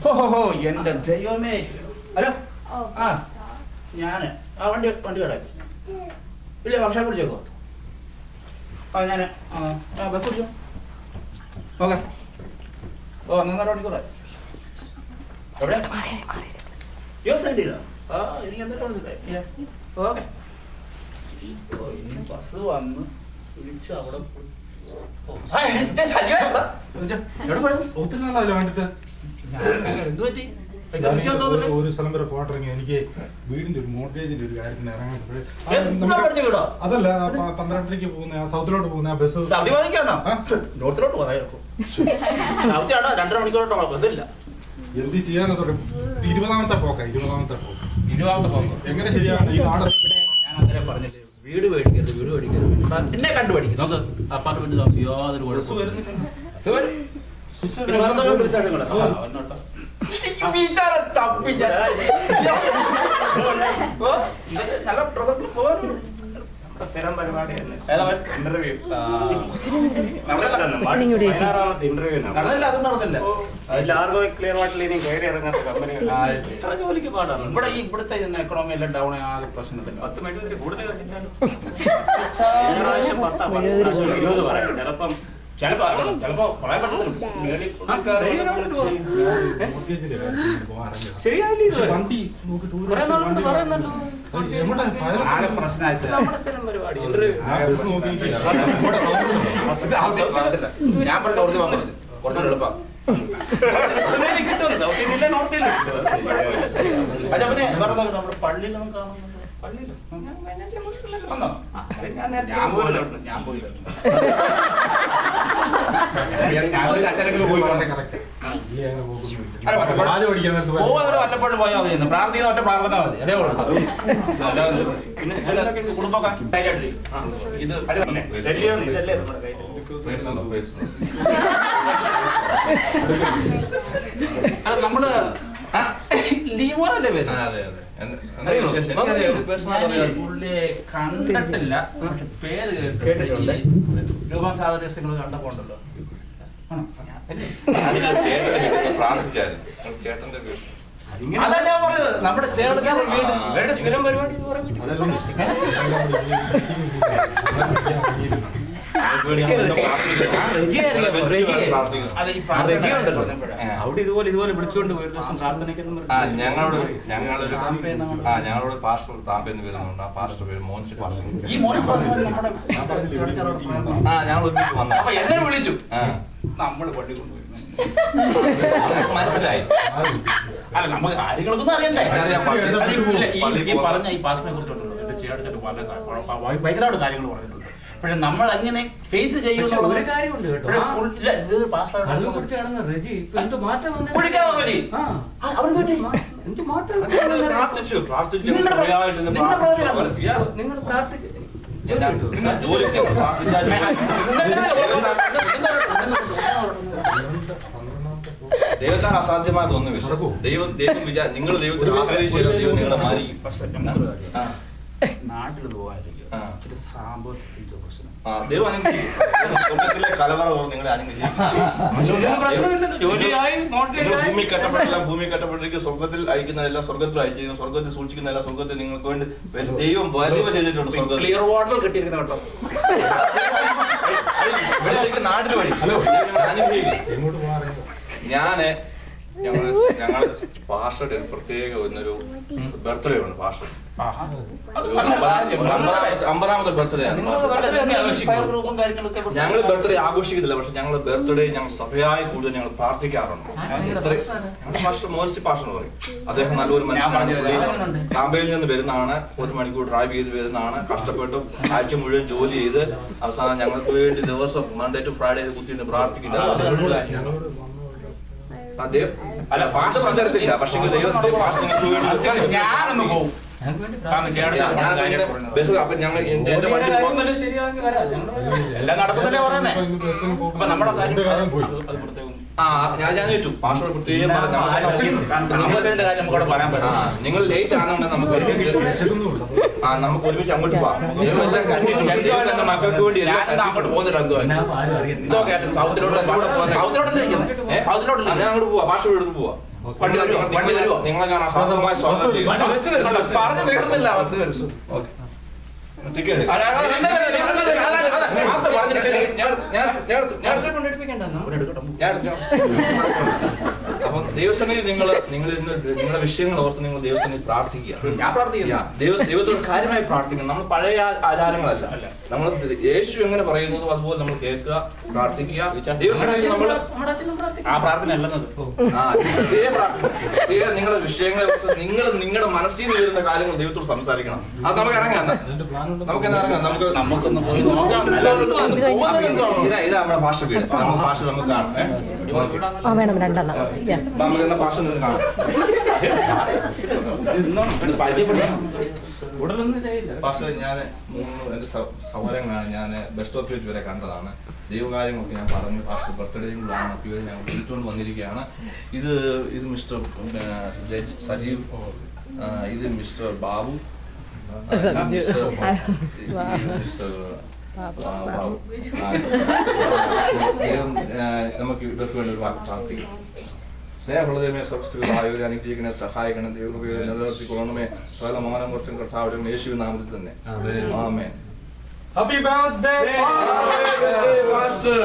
ഓഹോ എന്റെ ദൈവമേ. ഹലോ ആ ഞാന് വണ്ടി കട ഇല്ല വർഷം വിളിച്ചേക്കോ. ഞാൻ ബസ് വിളിച്ചോ. ഓക്കെ. ഓ 1.5 മണിക്കൂർ എവിടെ യോസൈഡില്ല. എനിക്ക് എന്താ മനസ്സിലായി. ഓക്കെ. ഇനി ബസ് വന്ന് വിളിച്ച് അവിടെ എന്ത് പറ്റി? ഒരു സ്ഥലം വരെ പോട്ടിറങ്ങി എനിക്ക് വീടിന്റെ ഒരു മോർഗേജിന്റെ ഒരു കാര്യത്തിന് ഇറങ്ങാൻ. അതല്ല 12:30 പോകുന്ന സൗത്തിലോട്ട് പോകുന്ന ബസ് നോർത്തിലോട്ട് പോകുന്ന 2 മണിക്കൂറോട്ടോ ബസ്സില്ല. എന്ത് ചെയ്യാന്ന് തുടങ്ങി 20ാമത്തെ പോക്ക് എങ്ങനെ ശരിയാണ് ഈ നാട്? ഞാൻ അന്നേരം പറഞ്ഞില്ലേ വീട് മേടിക്കരുത് എന്നെ കണ്ടുപിടിക്കും. നമുക്ക് അപ്പാർട്ട്മെന്റ് താമസിക്കും യാതൊരു നല്ല പ്രസക്തി പോകാറുണ്ട്. സ്ഥിരം പരിപാടി ഇന്റർവ്യൂ നടന്നില്ല. അത് നടന്നില്ല. ലാർഗോ ക്ലിയർ വാട്ടർ ഇനി കയറി ഇറങ്ങാത്ത കമ്പനി ഇത്ര ജോലിക്ക് പാടാണ്. ഇവിടുത്തെ എക്കണോമി എല്ലാം ഡൗൺ ആകെ പ്രശ്നത്തില്ല. 10 മിനിറ്റ് കൂടുതൽ കത്തിച്ചാലും 20 പറയാം. ചിലപ്പോ പറയാൻ പറ്റത്തില്ല. ആകെ പ്രശ്നമായ ഞാൻ പറഞ്ഞ ഓർത്ത് പോകാൻ കുറച്ചുകൂടെ എളുപ്പം. കിട്ടും സൗത്ത് ഇന്ത്യയിലെ നോർത്ത് ഇന്ത്യ നമ്മുടെ പള്ളിയിലൊന്നും കാണുന്നു. ഞാൻ പോയി വല്ലപ്പോഴും പോയാൽ മതി. പ്രാർത്ഥിക്കുന്ന ഒറ്റ പ്രാർത്ഥന മതി. അതേ ഉള്ളൂ. കുടുംബമൊക്കെ ഇത് നമ്മള് ലീവോനല്ലേ വരുന്നത്. പുള്ളിയെ കണ്ടിട്ടില്ല, പക്ഷെ പേര് കേട്ടിട്ടുണ്ട്. രൂപം സാധനങ്ങൾ കണ്ടപ്പോണ്ടല്ലോ. അതാ ഞാൻ പറഞ്ഞത്. നമ്മുടെ ചേട്ടന്റെ വീട് സ്ഥിരം പരിപാടി അവിടെ ഇതുപോലെ വിളിച്ചുകൊണ്ട് ഒരു ദിവസം പ്രാർത്ഥനയ്ക്ക് ഞങ്ങളോട് പാസ്റ്റർ താമ്പേന്ന് വരുന്നുണ്ട്. ആ പാസ്റ്റർ പേര് മോൻസി പാസ്റ്റർ. ഞങ്ങൾ ഒരുമിച്ച് വന്നു. എന്നെ വിളിച്ചു. നമ്മള് പള്ളി കൊണ്ടുപോയി. മനസ്സിലായി. അല്ല നമുക്ക് കാര്യങ്ങളൊന്നും അറിയണ്ടേ. ഈ പറഞ്ഞ ഈ പാസ്റ്റിനെ കുറിച്ചുണ്ടല്ലോ എന്റെ ചേട്ടൻ ഭയങ്കരമായിട്ട് കാര്യങ്ങൾ പറഞ്ഞിട്ടുണ്ട്. പക്ഷെ നമ്മൾ എങ്ങനെ ഫേസ് ചെയ്യുന്നത് കാര്യമുണ്ട് കേട്ടോ. നിങ്ങൾ പ്രാർത്ഥിച്ചു ദൈവത്താൻ അസാധ്യമായത് ഒന്നുമില്ല. നിങ്ങൾ ദൈവത്തിൽ ആശ്രയിച്ചാൽ ദൈവം നിങ്ങളെ മാറിക്കും. നാട്ടിൽ പോകാതിരിക്കും. ദൈവം സ്വർഗത്തിലെ കലവറ നിങ്ങളെ അനുഗ്രഹിക്കും. ഭൂമി കെട്ടപ്പെട്ടിരിക്കും. സ്വർഗത്തിൽ അയക്കുന്നതെല്ലാം സ്വർഗത്തിൽ അയച്ചിരിക്കുന്നു. സ്വർഗത്തിൽ സൂക്ഷിക്കുന്നതെല്ലാം സ്വർഗത്തിൽ നിങ്ങൾക്ക് വേണ്ടി ദൈവം വലിയ ചെയ്തിട്ടുണ്ട്. ക്ലിയർ വാട്ടർ കിട്ടിയിരിക്കുന്ന കേട്ടോ. ഇവിടെ നാട്ടിൽ വഴി അനുഗ്രഹിക്കും. ഞങ്ങൾ പാസ്റ്ററുടെ പ്രത്യേക ഒരു ബർത്ത്ഡേ ഉണ്ട്. പാസ്റ്റർ 50ാമത്തെ ബർത്ത്ഡേ ആണ്. ഞങ്ങൾ ബർത്ത്ഡേ ആഘോഷിക്കുന്നില്ല, പക്ഷെ ഞങ്ങൾ ബർത്ത്ഡേ ഞങ്ങൾ സഭയായി കൂടുതൽ ഞങ്ങൾ പ്രാർത്ഥിക്കാറുണ്ട്. പാസ്റ്റർ മോൻസി പാസ്റ്റർ എന്ന് പറയും. അദ്ദേഹം നല്ലൊരു മനുഷ്യനാണ്. താമ്പയിൽ നിന്ന് വരുന്നതാണ്. 1 മണിക്കൂർ ഡ്രൈവ് ചെയ്ത് വരുന്നതാണ്. കഷ്ടപ്പെട്ടു ആഴ്ച മുഴുവൻ ജോലി ചെയ്ത് അവസാനം ഞങ്ങൾക്ക് വേണ്ടി ദിവസം മൺഡേ ടു ഫ്രൈഡേ കുത്തിയിട്ട് പ്രാർത്ഥിക്കില്ല. അല്ല പാസ്റ്റർ പ്രസരത്തില്ല, പക്ഷെ ഞാനൊന്ന് പോകും. എല്ലാം നടക്കുന്നല്ലേ പറയുന്നേ. അപ്പൊ നമ്മുടെ ഞാൻ ചോദിച്ചു പാസ്റ്റർ പ്രത്യേകം പറയാൻ പറ്റും. നിങ്ങൾ ലേറ്റ് ആണെന്നുണ്ടെങ്കിൽ നമുക്ക് ഒരുമിച്ച് അങ്ങോട്ട് പോവാം. മക്കൾക്ക് വേണ്ടി അങ്ങോട്ട് പോകുന്നില്ല. എന്തോ കേട്ടോ സൗത്തിലോട്ട് ഞാൻ അങ്ങോട്ട് പോവാ. പാസ്റ്റർ എടുത്ത് പോവാ. വണ്ടി വരുമോ? വണ്ടി വരുമോ? നിങ്ങളെ ഞാൻ ഹാർദവമായി സ്വാഗതം ചെയ്യുന്നു. പറഞ്ഞു തീർന്നില്ല. വണ്ടി വരും. ടിക്കറ്റ് അപ്പം ദൈവസേനയിൽ നിങ്ങളുടെ വിഷയങ്ങൾ ഓർത്ത് നിങ്ങൾ ദൈവസേനയിൽ പ്രാർത്ഥിക്കുക. ഞാൻ പ്രാർത്ഥിക്കുന്നു. ദൈവത്തോട് കാര്യമായി പ്രാർത്ഥിക്കണം. നമ്മൾ പഴയ ആചാരങ്ങളല്ല, നമ്മൾ യേശു എങ്ങനെ പറയുന്നതോ അതുപോലെ നമ്മൾ കേൾക്കുക, പ്രാർത്ഥിക്കുക. ദൈവസേനയിൽ നമ്മൾ ആ പ്രാർത്ഥന അല്ലെന്നത് നിങ്ങളുടെ വിഷയങ്ങളെ ഓർത്ത് നിങ്ങളുടെ മനസ്സിൽ നിന്ന് വരുന്ന കാര്യങ്ങൾ ദൈവത്തോട് സംസാരിക്കണം. അത് നമുക്ക് ഇറങ്ങാം. നമുക്കെന്ന് ഇറങ്ങാം. നമുക്കൊന്ന് പോയി നോക്കാം. ഇതാ നമ്മുടെ ഭാഷ വീട്. നമ്മുടെ ഭാഷ നമുക്ക് കാണാം. വേണം രണ്ടെണ്ണം. നമുക്ക് എന്ന ഭാഷ നിങ്ങൾക്ക് കാണാം. ഭാഷ ഞാൻ എന്റെ സൗകര്യങ്ങളാണ്. ഞാൻ ബസ് സ്റ്റോപ്പിൽ വെച്ച് വരെ കണ്ടതാണ്. ദൈവകാര്യങ്ങളൊക്കെ ഞാൻ പറഞ്ഞു. ഭാഷ ബർത്ത്ഡേയും കൂടാണ്. ഇവരെ ഞാൻ വിളിച്ചുകൊണ്ട് വന്നിരിക്കുകയാണ്. ഇത് മിസ്റ്റർ സജീവ്, ഇത് മിസ്റ്റർ ബാബു, നമുക്ക് ഇവർക്ക് വേണ്ടി ഒരു വാക്ക് പ്രാർത്ഥിക്കാം. സ്നേഹമുള്ളതേ സ്വസ്ഥികളായവരെ അനുഗ്രഹിക്കണേ, സഹായിക്കണം. ദൈവകൃപയെ നിലനിർത്തിക്കൊള്ളണമേ. സകല മാനം കുറച്ചും കർത്താവിലും യേശുവിൻ നാമത്തിൽ തന്നെ. ആമേൻ. Happy birthday, Pastor.